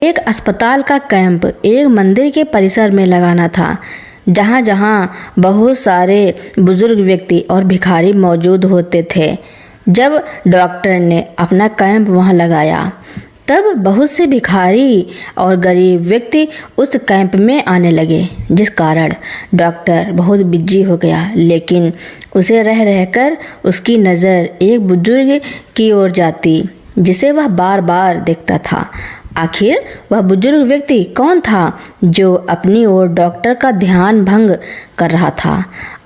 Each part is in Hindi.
एक अस्पताल का कैंप एक मंदिर के परिसर में लगाना था, जहाँ जहाँ बहुत सारे बुजुर्ग व्यक्ति और भिखारी मौजूद होते थे। जब डॉक्टर ने अपना कैंप वहाँ लगाया, तब बहुत से भिखारी और गरीब व्यक्ति उस कैंप में आने लगे, जिस कारण डॉक्टर बहुत बिजी हो गया। लेकिन उसे रह रहकर उसकी नज़र एक बुजुर्ग की ओर जाती, जिसे वह बार बार देखता था। आखिर वह बुजुर्ग व्यक्ति कौन था जो अपनी ओर डॉक्टर का ध्यान भंग कर रहा था?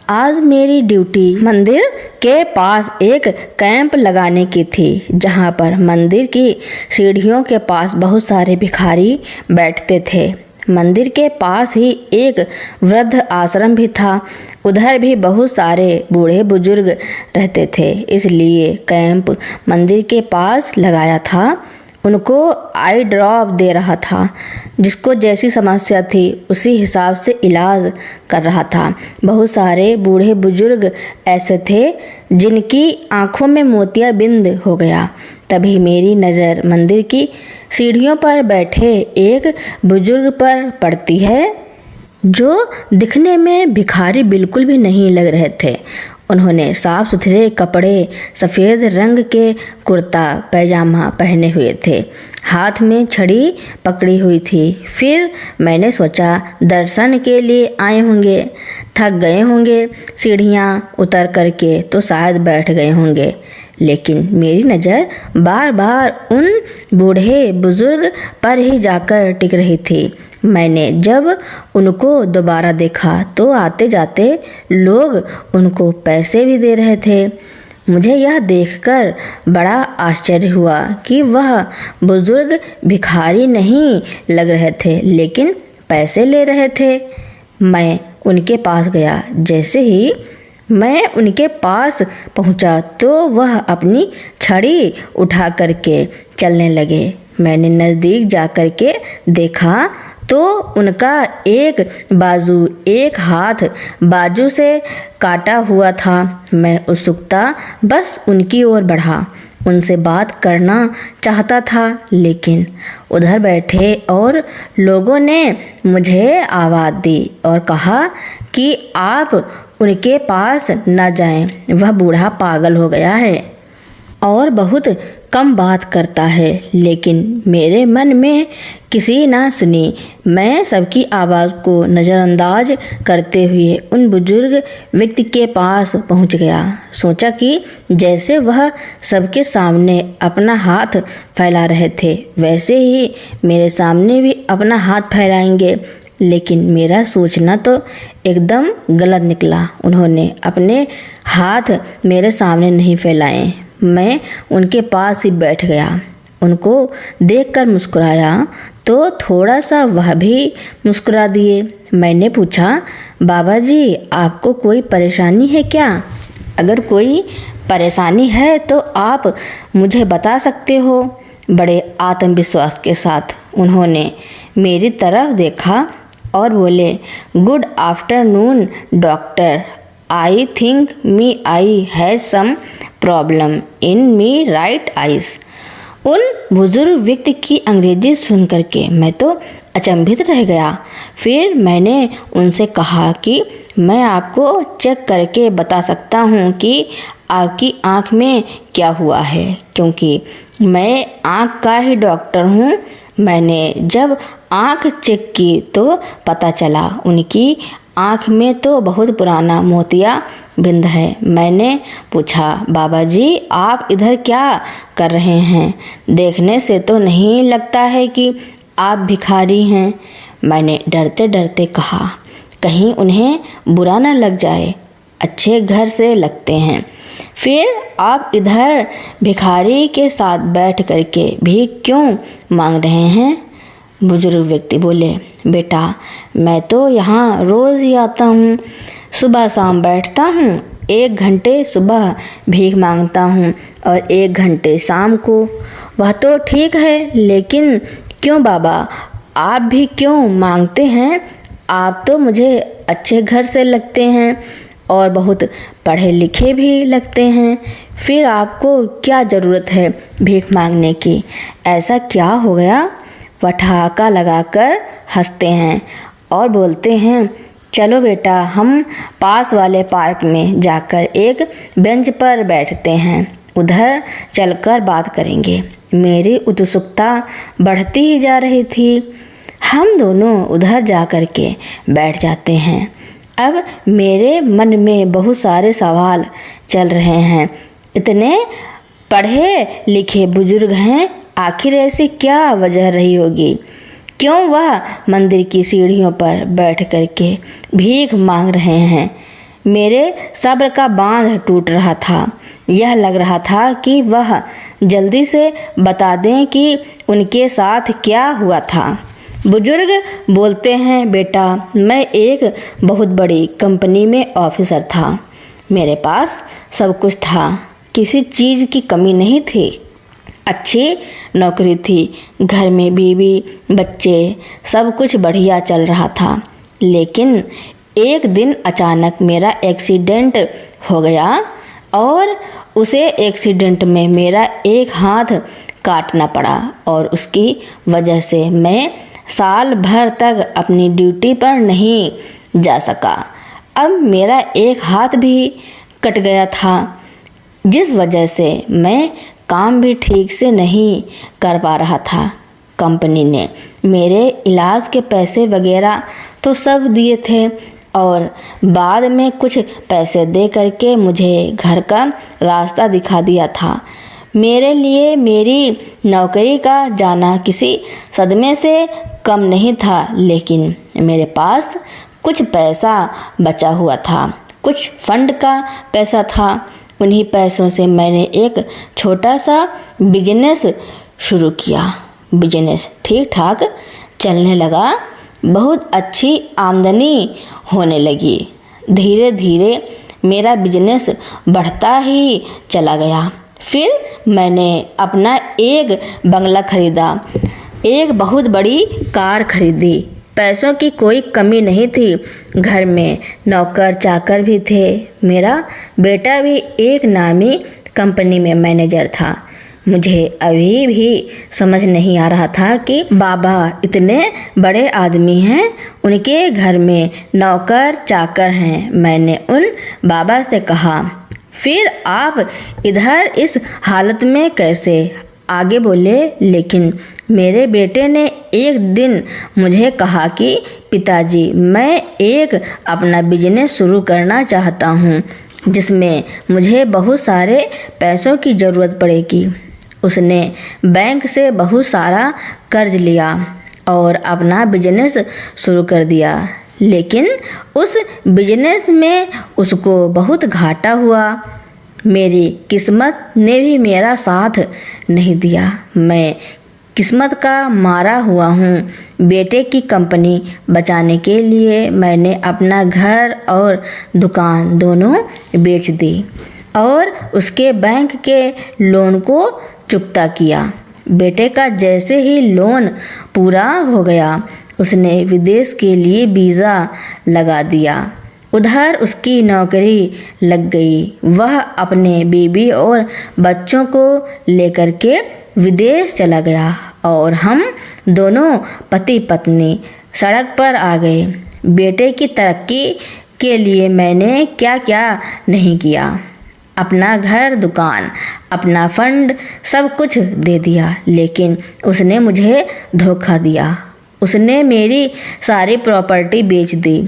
आज मेरी ड्यूटी मंदिर के पास एक कैंप लगाने की थी, जहाँ पर मंदिर की सीढ़ियों के पास बहुत सारे भिखारी बैठते थे। मंदिर के पास ही एक वृद्ध आश्रम भी था, उधर भी बहुत सारे बूढ़े बुजुर्ग रहते थे। इसलिए कैंप मंदिर के पास लगाया था। उनको आई ड्रॉप दे रहा था, जिसको जैसी समस्या थी उसी हिसाब से इलाज कर रहा था। बहुत सारे बूढ़े बुजुर्ग ऐसे थे जिनकी आंखों में मोतियाबिंद हो गया। तभी मेरी नज़र मंदिर की सीढ़ियों पर बैठे एक बुजुर्ग पर पड़ती है, जो दिखने में भिखारी बिल्कुल भी नहीं लग रहे थे। उन्होंने साफ सुथरे कपड़े, सफ़ेद रंग के कुर्ता पैजामा पहने हुए थे, हाथ में छड़ी पकड़ी हुई थी। फिर मैंने सोचा दर्शन के लिए आए होंगे, थक गए होंगे सीढ़ियाँ उतर करके, तो शायद बैठ गए होंगे। लेकिन मेरी नज़र बार बार उन बूढ़े बुजुर्ग पर ही जाकर टिक रही थी। मैंने जब उनको दोबारा देखा तो आते जाते लोग उनको पैसे भी दे रहे थे। मुझे यह देखकर बड़ा आश्चर्य हुआ कि वह बुजुर्ग भिखारी नहीं लग रहे थे, लेकिन पैसे ले रहे थे। मैं उनके पास गया। जैसे ही मैं उनके पास पहुंचा तो वह अपनी छड़ी उठा करके चलने लगे। मैंने नज़दीक जा कर के देखा तो उनका एक बाजू, एक हाथ बाजू से काटा हुआ था। मैं उत्सुकता बस उनकी ओर बढ़ा, उनसे बात करना चाहता था, लेकिन उधर बैठे और लोगों ने मुझे आवाज़ दी और कहा कि आप उनके पास न जाएं, वह बूढ़ा पागल हो गया है और बहुत कम बात करता है। लेकिन मेरे मन में किसी ना सुनी। मैं सबकी आवाज़ को नज़रअंदाज करते हुए उन बुजुर्ग व्यक्ति के पास पहुंच गया। सोचा कि जैसे वह सबके सामने अपना हाथ फैला रहे थे, वैसे ही मेरे सामने भी अपना हाथ फैलाएंगे। लेकिन मेरा सोचना तो एकदम गलत निकला। उन्होंने अपने हाथ मेरे सामने नहीं फैलाए। मैं उनके पास ही बैठ गया। उनको देखकर मुस्कुराया तो थोड़ा सा वह भी मुस्कुरा दिए। मैंने पूछा, बाबा जी, आपको कोई परेशानी है क्या? अगर कोई परेशानी है तो आप मुझे बता सकते हो। बड़े आत्मविश्वास के साथ उन्होंने मेरी तरफ देखा और बोले, good afternoon doctor, I think me I has some problem in me right eyes. उन बुजुर्ग व्यक्ति की अंग्रेजी सुन करके मैं तो अचंभित रह गया। फिर मैंने उनसे कहा कि मैं आपको चेक करके बता सकता हूँ कि आपकी आँख में क्या हुआ है, क्योंकि मैं आँख का ही डॉक्टर हूँ। मैंने जब आँख चेक की तो पता चला उनकी आँख में तो बहुत पुराना मोतिया बिंद है। मैंने पूछा, बाबा जी, आप इधर क्या कर रहे हैं? देखने से तो नहीं लगता है कि आप भिखारी हैं। मैंने डरते डरते कहा, कहीं उन्हें बुरा न लग जाए, अच्छे घर से लगते हैं। फिर आप इधर भिखारी के साथ बैठ करके भीख क्यों मांग रहे हैं? बुजुर्ग व्यक्ति बोले, बेटा, मैं तो यहाँ रोज़ ही आता हूँ, सुबह शाम बैठता हूँ। 1 घंटे सुबह भीख मांगता हूँ और 1 घंटे शाम को। वह तो ठीक है, लेकिन क्यों बाबा, आप भी क्यों मांगते हैं? आप तो मुझे अच्छे घर से लगते हैं और बहुत पढ़े लिखे भी लगते हैं। फिर आपको क्या ज़रूरत है भीख मांगने की? ऐसा क्या हो गया? वह ठहाका लगाकर हंसते हैं और बोलते हैं, चलो बेटा हम पास वाले पार्क में जाकर एक बेंच पर बैठते हैं, उधर चलकर बात करेंगे। मेरी उत्सुकता बढ़ती ही जा रही थी। हम दोनों उधर जाकर के बैठ जाते हैं। अब मेरे मन में बहुत सारे सवाल चल रहे हैं। इतने पढ़े लिखे बुजुर्ग हैं, आखिर ऐसी क्या वजह रही होगी? क्यों वह मंदिर की सीढ़ियों पर बैठ करके भीख मांग रहे हैं? मेरे सब्र का बांध टूट रहा था। यह लग रहा था कि वह जल्दी से बता दें कि उनके साथ क्या हुआ था। बुजुर्ग बोलते हैं, बेटा मैं एक बहुत बड़ी कंपनी में ऑफिसर था। मेरे पास सब कुछ था, किसी चीज़ की कमी नहीं थी। अच्छी नौकरी थी, घर में बीवी बच्चे सब कुछ बढ़िया चल रहा था। लेकिन एक दिन अचानक मेरा एक्सीडेंट हो गया और उसे एक्सीडेंट में मेरा एक हाथ काटना पड़ा और उसकी वजह से मैं साल भर तक अपनी ड्यूटी पर नहीं जा सका। अब मेरा एक हाथ भी कट गया था, जिस वजह से मैं काम भी ठीक से नहीं कर पा रहा था। कंपनी ने मेरे इलाज के पैसे वगैरह तो सब दिए थे और बाद में कुछ पैसे दे करके मुझे घर का रास्ता दिखा दिया था। मेरे लिए मेरी नौकरी का जाना किसी सदमे से कम नहीं था, लेकिन मेरे पास कुछ पैसा बचा हुआ था, कुछ फंड का पैसा था। उन्हीं पैसों से मैंने एक छोटा सा बिजनेस शुरू किया। बिजनेस ठीक ठाक चलने लगा, बहुत अच्छी आमदनी होने लगी। धीरे धीरे मेरा बिजनेस बढ़ता ही चला गया। फिर मैंने अपना एक बंगला खरीदा, एक बहुत बड़ी कार खरीदी। पैसों की कोई कमी नहीं थी। घर में नौकर चाकर भी थे। मेरा बेटा भी एक नामी कंपनी में मैनेजर था। मुझे अभी भी समझ नहीं आ रहा था कि बाबा इतने बड़े आदमी हैं, उनके घर में नौकर चाकर हैं। मैंने उन बाबा से कहा, फिर आप इधर इस हालत में कैसे? आगे बोले, लेकिन मेरे बेटे ने एक दिन मुझे कहा कि पिताजी मैं एक अपना बिजनेस शुरू करना चाहता हूँ, जिसमें मुझे बहुत सारे पैसों की ज़रूरत पड़ेगी। उसने बैंक से बहुत सारा कर्ज लिया और अपना बिजनेस शुरू कर दिया, लेकिन उस बिजनेस में उसको बहुत घाटा हुआ। मेरी किस्मत ने भी मेरा साथ नहीं दिया। मैं किस्मत का मारा हुआ हूँ। बेटे की कंपनी बचाने के लिए मैंने अपना घर और दुकान दोनों बेच दी और उसके बैंक के लोन को चुकता किया। बेटे का जैसे ही लोन पूरा हो गया, उसने विदेश के लिए वीज़ा लगा दिया। उधर उसकी नौकरी लग गई। वह अपने बीवी और बच्चों को लेकर के विदेश चला गया और हम दोनों पति पत्नी सड़क पर आ गए। बेटे की तरक्की के लिए मैंने क्या क्या नहीं किया। अपना घर दुकान अपना फंड सब कुछ दे दिया, लेकिन उसने मुझे धोखा दिया। उसने मेरी सारी प्रॉपर्टी बेच दी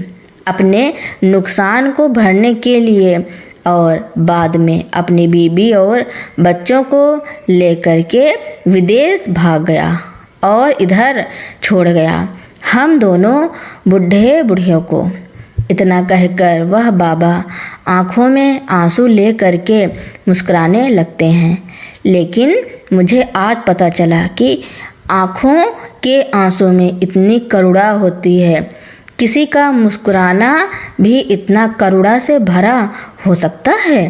अपने नुकसान को भरने के लिए और बाद में अपनी बीबी और बच्चों को लेकर के विदेश भाग गया और इधर छोड़ गया हम दोनों बूढ़े बूढ़ियों को। इतना कहकर वह बाबा आँखों में आंसू ले करके मुस्कुराने लगते हैं। लेकिन मुझे आज पता चला कि आँखों के आंसू में इतनी करुणा होती है। किसी का मुस्कुराना भी इतना करुणा से भरा हो सकता है।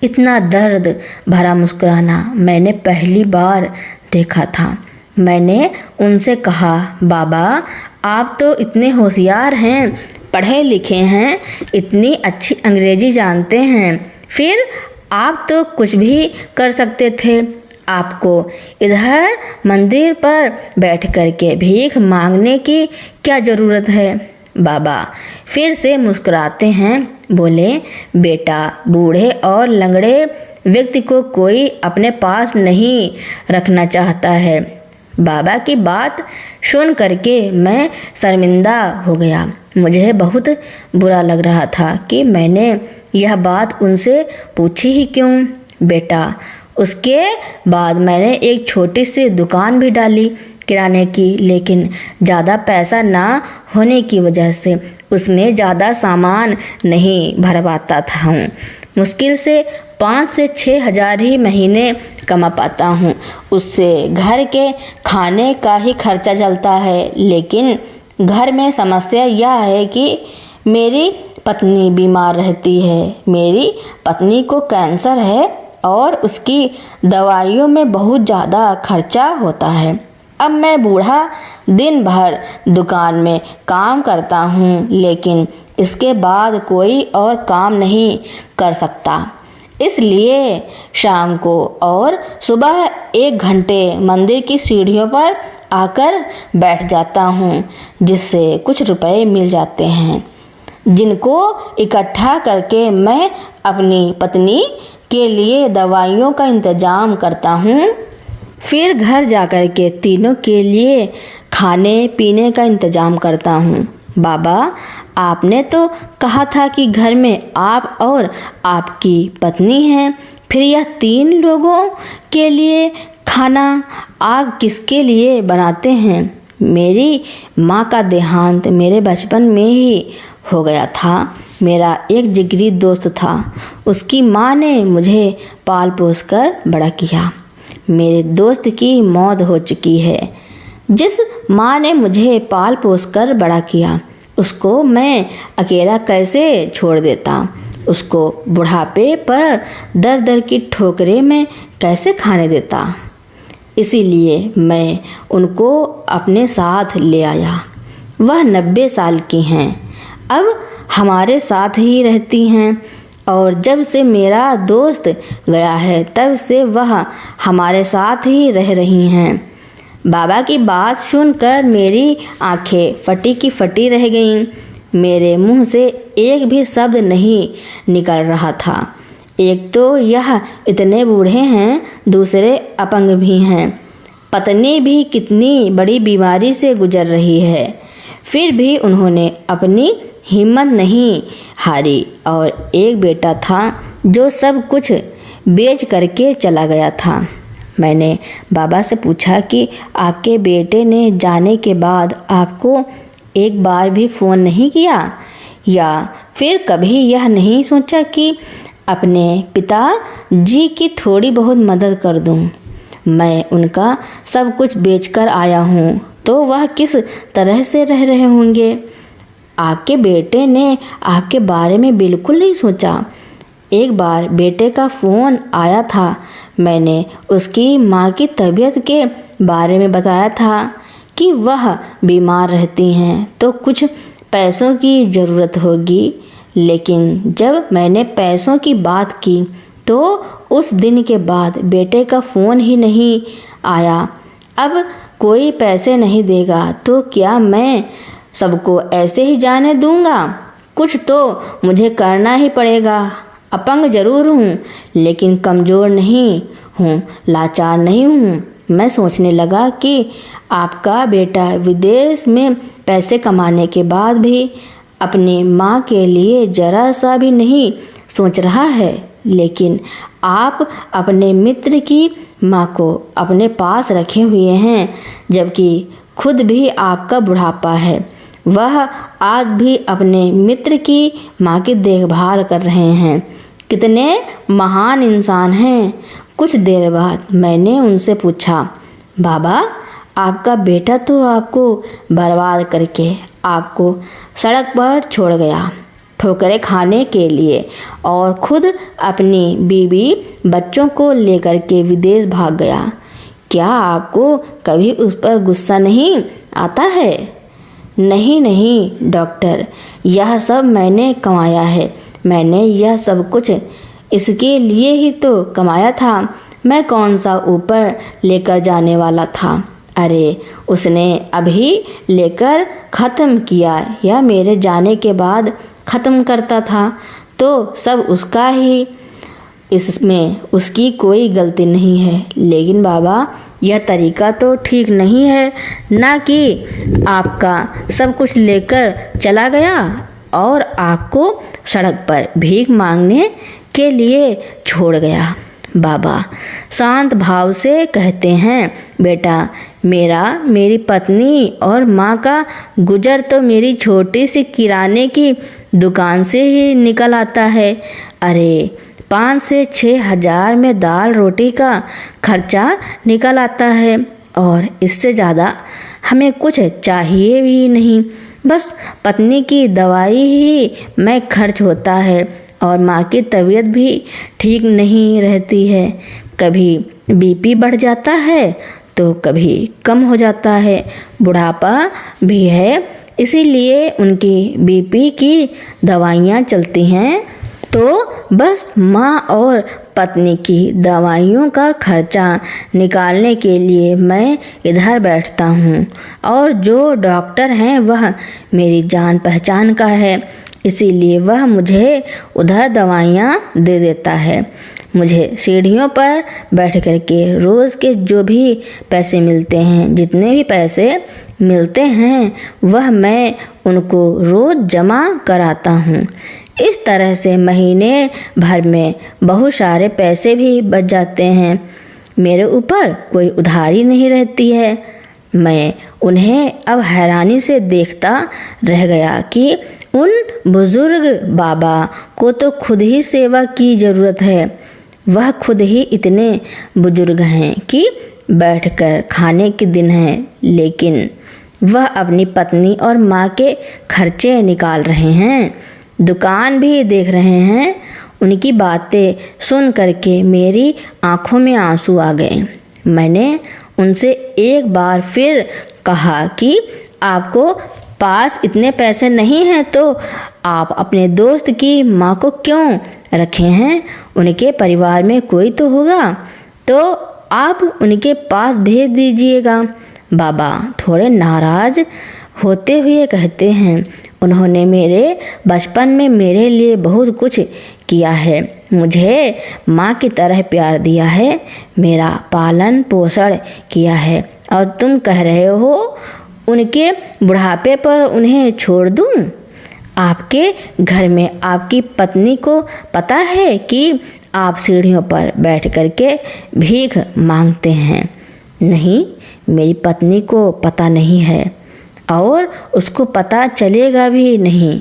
इतना दर्द भरा मुस्कुराना मैंने पहली बार देखा था। मैंने उनसे कहा, बाबा आप तो इतने होशियार हैं, पढ़े लिखे हैं, इतनी अच्छी अंग्रेजी जानते हैं, फिर आप तो कुछ भी कर सकते थे। आपको इधर मंदिर पर बैठ कर के भीख मांगने की क्या ज़रूरत है? बाबा फिर से मुस्कुराते हैं, बोले, बेटा, बूढ़े और लंगड़े व्यक्ति को कोई अपने पास नहीं रखना चाहता है। बाबा की बात सुन करके मैं शर्मिंदा हो गया। मुझे बहुत बुरा लग रहा था कि मैंने यह बात उनसे पूछी ही क्यों। बेटा, उसके बाद मैंने एक छोटी सी दुकान भी डाली किराने की, लेकिन ज़्यादा पैसा ना होने की वजह से उसमें ज़्यादा सामान नहीं भर पाता था हूँ। मुश्किल से 5 से 6 हज़ार ही महीने कमा पाता हूँ। उससे घर के खाने का ही खर्चा चलता है। लेकिन घर में समस्या यह है कि मेरी पत्नी बीमार रहती है। मेरी पत्नी को कैंसर है और उसकी दवाइयों में बहुत ज़्यादा खर्चा होता है। अब मैं बूढ़ा दिन भर दुकान में काम करता हूँ, लेकिन इसके बाद कोई और काम नहीं कर सकता। इसलिए शाम को और सुबह 1 घंटे मंदिर की सीढ़ियों पर आकर बैठ जाता हूँ, जिससे कुछ रुपए मिल जाते हैं, जिनको इकट्ठा करके मैं अपनी पत्नी के लिए दवाइयों का इंतजाम करता हूँ। फिर घर जाकर के तीनों के लिए खाने पीने का इंतजाम करता हूँ। बाबा, आपने तो कहा था कि घर में आप और आपकी पत्नी हैं, फिर यह 3 लोगों के लिए खाना आप किसके लिए बनाते हैं? मेरी माँ का देहांत मेरे बचपन में ही हो गया था। मेरा एक जिगरी दोस्त था, उसकी माँ ने मुझे पाल पोस कर बड़ा किया। मेरे दोस्त की मौत हो चुकी है। जिस माँ ने मुझे पाल पोस कर बड़ा किया, उसको मैं अकेला कैसे छोड़ देता? उसको बुढ़ापे पर दर दर की ठोकरें में कैसे खाने देता? इसीलिए मैं उनको अपने साथ ले आया। वह 90 साल की हैं, अब हमारे साथ ही रहती हैं और जब से मेरा दोस्त गया है तब से वह हमारे साथ ही रह रही हैं। बाबा की बात सुनकर मेरी आंखें फटी की फटी रह गईं। मेरे मुंह से एक भी शब्द नहीं निकल रहा था। एक तो यह इतने बूढ़े हैं, दूसरे अपंग भी हैं। पत्नी भी कितनी बड़ी बीमारी से गुजर रही है, फिर भी उन्होंने अपनी हिम्मत नहीं हारी। और एक बेटा था जो सब कुछ बेच करके चला गया था। मैंने बाबा से पूछा कि आपके बेटे ने जाने के बाद आपको एक बार भी फ़ोन नहीं किया, या फिर कभी यह नहीं सोचा कि अपने पिता जी की थोड़ी बहुत मदद कर दूं? मैं उनका सब कुछ बेचकर आया हूँ, तो वह किस तरह से रह रहे होंगे? आपके बेटे ने आपके बारे में बिल्कुल नहीं सोचा। एक बार बेटे का फ़ोन आया था। मैंने उसकी माँ की तबीयत के बारे में बताया था कि वह बीमार रहती हैं तो कुछ पैसों की ज़रूरत होगी। लेकिन जब मैंने पैसों की बात की तो उस दिन के बाद बेटे का फ़ोन ही नहीं आया। अब कोई पैसे नहीं देगा तो क्या मैं सबको ऐसे ही जाने दूंगा? कुछ तो मुझे करना ही पड़ेगा। अपंग जरूर हूँ, लेकिन कमज़ोर नहीं हूँ, लाचार नहीं हूँ। मैं सोचने लगा कि आपका बेटा विदेश में पैसे कमाने के बाद भी अपनी माँ के लिए ज़रा सा भी नहीं सोच रहा है, लेकिन आप अपने मित्र की माँ को अपने पास रखे हुए हैं, जबकि खुद भी आपका बुढ़ापा है। वह आज भी अपने मित्र की माँ की देखभाल कर रहे हैं। कितने महान इंसान हैं। कुछ देर बाद मैंने उनसे पूछा, बाबा, आपका बेटा तो आपको बर्बाद करके आपको सड़क पर छोड़ गया, ठोकरें खाने के लिए, और खुद अपनी बीवी बच्चों को लेकर के विदेश भाग गया। क्या आपको कभी उस पर गुस्सा नहीं आता है? नहीं नहीं डॉक्टर, यह सब मैंने कमाया है। मैंने यह सब कुछ इसके लिए ही तो कमाया था। मैं कौन सा ऊपर लेकर जाने वाला था। अरे उसने अभी लेकर ख़त्म किया या मेरे जाने के बाद ख़त्म करता था तो सब उसका ही, इसमें उसकी कोई गलती नहीं है। लेकिन बाबा यह तरीका तो ठीक नहीं है ना कि आपका सब कुछ लेकर चला गया और आपको सड़क पर भीख मांगने के लिए छोड़ गया। बाबा शांत भाव से कहते हैं, बेटा मेरी पत्नी और माँ का गुजर तो मेरी छोटी सी किराने की दुकान से ही निकल आता है। अरे 5 से 6 हज़ार में दाल रोटी का खर्चा निकल आता है और इससे ज़्यादा हमें कुछ चाहिए भी नहीं। बस पत्नी की दवाई ही में खर्च होता है और माँ की तबीयत भी ठीक नहीं रहती है। कभी बीपी बढ़ जाता है तो कभी कम हो जाता है। बुढ़ापा भी है, इसीलिए उनकी बीपी की दवाइयाँ चलती हैं। तो बस माँ और पत्नी की दवाइयों का खर्चा निकालने के लिए मैं इधर बैठता हूँ और जो डॉक्टर हैं वह मेरी जान पहचान का है, इसीलिए वह मुझे उधर दवाइयाँ दे देता है। मुझे सीढ़ियों पर बैठ कर के रोज़ के जो भी पैसे मिलते हैं, जितने भी पैसे मिलते हैं वह मैं उनको रोज़ जमा कराता हूँ। इस तरह से महीने भर में बहुत सारे पैसे भी बच जाते हैं। मेरे ऊपर कोई उधारी नहीं रहती है। मैं उन्हें अब हैरानी से देखता रह गया कि उन बुजुर्ग बाबा को तो खुद ही सेवा की ज़रूरत है। वह खुद ही इतने बुजुर्ग हैं कि बैठकर खाने के दिन हैं, लेकिन वह अपनी पत्नी और माँ के खर्चे निकाल रहे हैं, दुकान भी देख रहे हैं। उनकी बातें सुन करके मेरी आंखों में आंसू आ गए। मैंने उनसे एक बार फिर कहा कि आपको पास इतने पैसे नहीं हैं तो आप अपने दोस्त की माँ को क्यों रखे हैं? उनके परिवार में कोई तो होगा, तो आप उनके पास भेज दीजिएगा। बाबा थोड़े नाराज होते हुए कहते हैं, उन्होंने मेरे बचपन में मेरे लिए बहुत कुछ किया है, मुझे माँ की तरह प्यार दिया है, मेरा पालन पोषण किया है, और तुम कह रहे हो उनके बुढ़ापे पर उन्हें छोड़ दूं? आपके घर में आपकी पत्नी को पता है कि आप सीढ़ियों पर बैठ करके भीख मांगते हैं? नहीं, मेरी पत्नी को पता नहीं है और उसको पता चलेगा भी नहीं,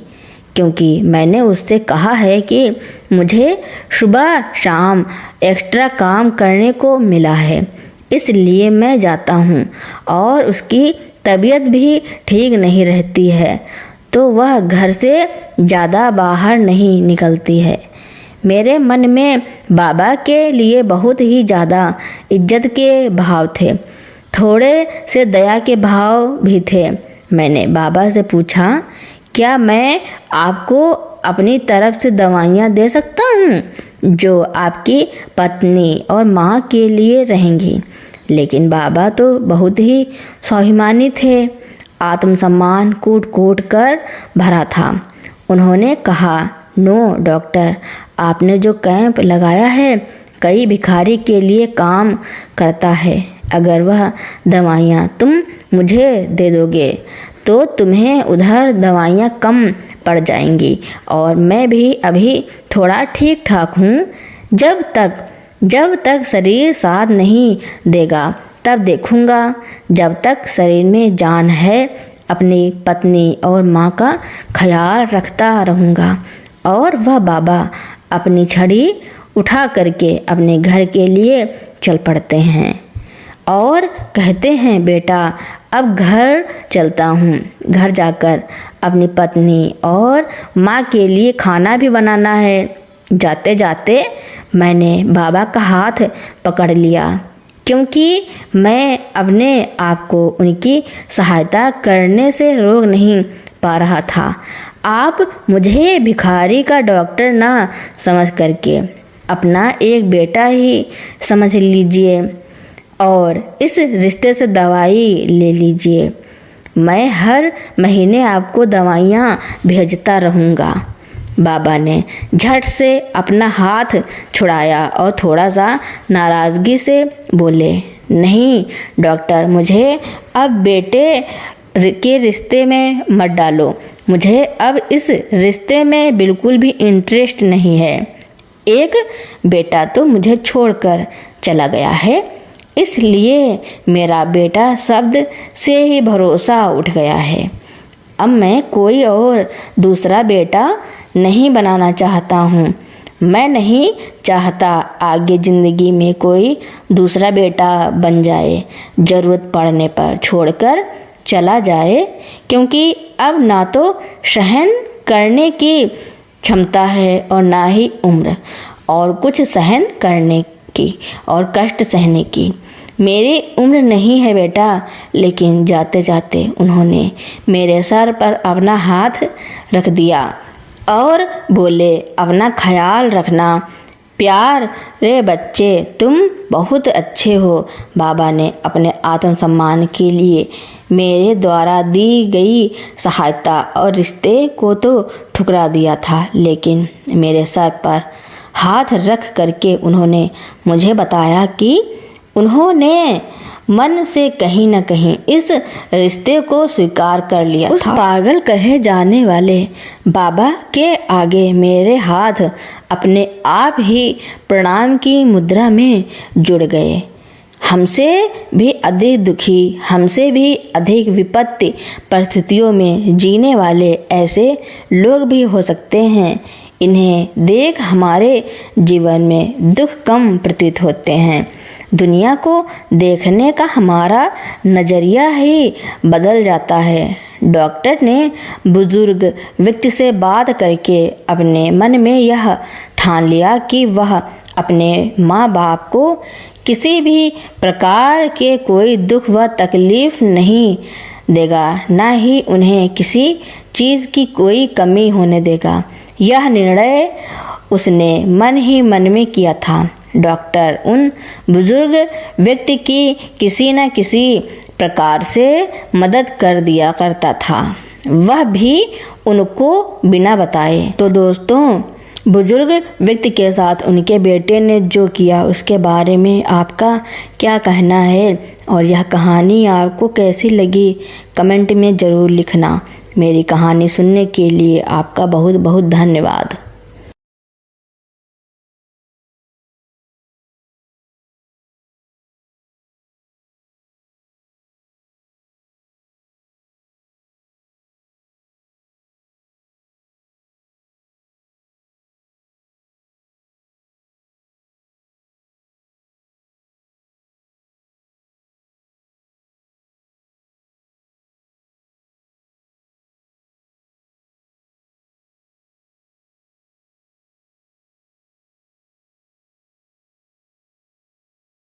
क्योंकि मैंने उससे कहा है कि मुझे सुबह शाम एक्स्ट्रा काम करने को मिला है, इसलिए मैं जाता हूँ और उसकी तबीयत भी ठीक नहीं रहती है तो वह घर से ज़्यादा बाहर नहीं निकलती है। मेरे मन में बाबा के लिए बहुत ही ज़्यादा इज्जत के भाव थे, थोड़े से दया के भाव भी थे। मैंने बाबा से पूछा, क्या मैं आपको अपनी तरफ से दवाइयाँ दे सकता हूँ जो आपकी पत्नी और माँ के लिए रहेंगी? लेकिन बाबा तो बहुत ही स्वाभिमानी थे, आत्मसम्मान कूट कूट कर भरा था। उन्होंने कहा, नो डॉक्टर, आपने जो कैंप लगाया है कई भिखारी के लिए काम करता है। अगर वह दवाइयाँ तुम मुझे दे दोगे तो तुम्हें उधर दवाइयाँ कम पड़ जाएंगी और मैं भी अभी थोड़ा ठीक ठाक हूँ। जब तक शरीर साथ नहीं देगा तब देखूँगा। जब तक शरीर में जान है अपनी पत्नी और माँ का ख्याल रखता रहूँगा। और वह बाबा अपनी छड़ी उठा करके अपने घर के लिए चल पड़ते हैं और कहते हैं, बेटा अब घर चलता हूँ। घर जाकर अपनी पत्नी और माँ के लिए खाना भी बनाना है। जाते जाते मैंने बाबा का हाथ पकड़ लिया, क्योंकि मैं अपने आप को उनकी सहायता करने से रोक नहीं पा रहा था। आप मुझे भिखारी का डॉक्टर ना समझ करके अपना एक बेटा ही समझ लीजिए और इस रिश्ते से दवाई ले लीजिए। मैं हर महीने आपको दवाइयाँ भेजता रहूँगा। बाबा ने झट से अपना हाथ छुड़ाया और थोड़ा सा नाराज़गी से बोले, नहीं डॉक्टर, मुझे अब बेटे के रिश्ते में मत डालो। मुझे अब इस रिश्ते में बिल्कुल भी इंटरेस्ट नहीं है। एक बेटा तो मुझे छोड़कर चला गया है, इसलिए मेरा बेटा शब्द से ही भरोसा उठ गया है। अब मैं कोई और दूसरा बेटा नहीं बनाना चाहता हूँ। मैं नहीं चाहता आगे ज़िंदगी में कोई दूसरा बेटा बन जाए, ज़रूरत पड़ने पर छोड़कर चला जाए, क्योंकि अब ना तो सहन करने की क्षमता है और ना ही उम्र और कुछ सहन करने की और कष्ट सहने की। मेरी उम्र नहीं है बेटा। लेकिन जाते जाते उन्होंने मेरे सर पर अपना हाथ रख दिया और बोले, अपना ख्याल रखना प्यारे बच्चे, तुम बहुत अच्छे हो। बाबा ने अपने आत्मसम्मान के लिए मेरे द्वारा दी गई सहायता और रिश्ते को तो ठुकरा दिया था, लेकिन मेरे सर पर हाथ रख करके उन्होंने मुझे बताया कि उन्होंने मन से कहीं न कहीं इस रिश्ते को स्वीकार कर लिया था। उस पागल कहे जाने वाले बाबा के आगे मेरे हाथ अपने आप ही प्रणाम की मुद्रा में जुड़ गए। हमसे भी अधिक दुखी, हमसे भी अधिक विपत्ति परिस्थितियों में जीने वाले ऐसे लोग भी हो सकते हैं। इन्हें देख हमारे जीवन में दुख कम प्रतीत होते हैं। दुनिया को देखने का हमारा नज़रिया ही बदल जाता है। डॉक्टर ने बुजुर्ग व्यक्ति से बात करके अपने मन में यह ठान लिया कि वह अपने माँ बाप को किसी भी प्रकार के कोई दुख व तकलीफ नहीं देगा, ना ही उन्हें किसी चीज़ की कोई कमी होने देगा। यह निर्णय उसने मन ही मन में किया था। डॉक्टर उन बुजुर्ग व्यक्ति की किसी न किसी प्रकार से मदद कर दिया करता था, वह भी उनको बिना बताए। तो दोस्तों, बुजुर्ग व्यक्ति के साथ उनके बेटे ने जो किया उसके बारे में आपका क्या कहना है और यह कहानी आपको कैसी लगी कमेंट में ज़रूर लिखना। मेरी कहानी सुनने के लिए आपका बहुत बहुत धन्यवाद।